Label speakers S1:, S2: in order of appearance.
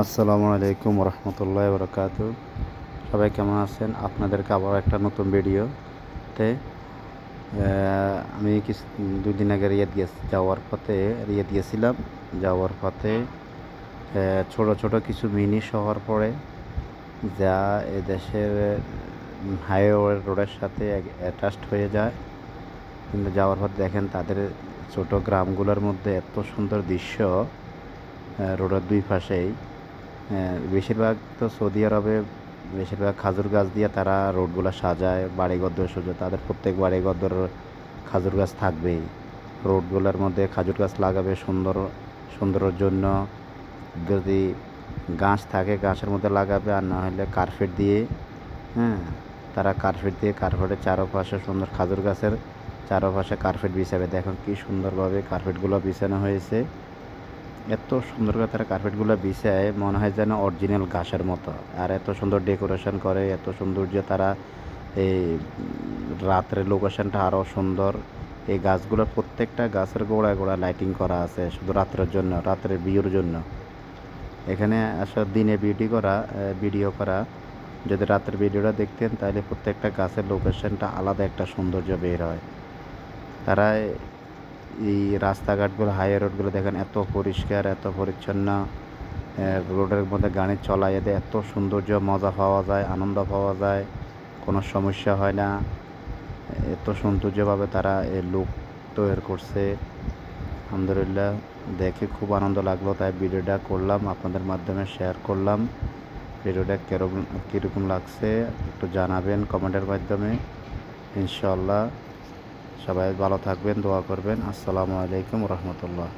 S1: আসসালামু আলাইকুম রহমতুল্লাহ বরকাত। সবাই কেমন আছেন? আপনাদেরকে আবার একটা নতুন ভিডিওতে আমি কিছু 2 দিন আগে রিয়াদ গেছিলাম। যাওয়ার পথে ছোট ছোট কিছু মিনি শহর পড়ে, যা এ দেশের হাইওয়ে রোডের সাথে অ্যাটাচড হয়ে যায়। কিন্তু যাওয়ার পর দেখেন তাদের ছোট গ্রামগুলোর মধ্যে এত সুন্দর দৃশ্য, রোডের দুই পাশেই। বেশিরভাগ তো সৌদি আরবে বেশিরভাগ খাজুর গাছ দিয়ে তারা রোডগুলো সাজায়, বাড়িঘর সাজায়। তাদের প্রত্যেক বাড়িঘর খাজুর গাছ থাকবেই। রোডগুলোর মধ্যে খাজুর গাছ লাগাবে সুন্দরের জন্য। যদি গাছ থাকে গাছের মধ্যে লাগাবে, আর না হলে কার্পেট দিয়ে, হ্যাঁ, তারা কার্পেটের চারপাশে সুন্দর খাজুর গাছের চারপাশে কার্পেট বিছাবে। দেখুন কি সুন্দরভাবে কার্পেটগুলো বিছানো হয়েছে। এত সুন্দর করে তারা কার্পেটগুলো বিছায়, মনে হয় যেন অরিজিনাল ঘাসের মতো। আর এত সুন্দর ডেকোরেশন করে, এত সৌন্দর্য তারা। এই রাত্রের লোকেশনটা আরও সুন্দর। এই গাছগুলোর প্রত্যেকটা গাছের গোড়ায় গোড়ায় লাইটিং করা আছে শুধু রাত্রের জন্য, রাত্রের ভিউর জন্য। এখানে আসলে দিনে ভিডিও করা। যদি রাত্রের ভিডিওটা দেখতেন তাহলে প্রত্যেকটা গাছের লোকেশনটা আলাদা একটা সৌন্দর্য বের হয়। তারা এই রাস্তাঘাটগুলো, হাইওয়ে রোডগুলো দেখেন এত পরিষ্কার, এত পরিচ্ছন্ন। রোডের মধ্যে গাড়ি চলায় এদের এত সৌন্দর্য, মজা পাওয়া যায়, আনন্দ পাওয়া যায়, কোনো সমস্যা হয় না। এত সৌন্দর্যভাবে তারা এই লুক তৈরি করছে। আলহামদুলিল্লাহ, দেখে খুব আনন্দ লাগলো, তাই ভিডিওটা করলাম, আপনাদের মাধ্যমে শেয়ার করলাম। ভিডিওটা কীরকম লাগছে একটু জানাবেন কমেন্টের মাধ্যমে। ইনশাআল্লাহ সবাই ভালো থাকবেন, দোয়া করবেন। আসসালামু আলাইকুম রহমতুল্লাহ।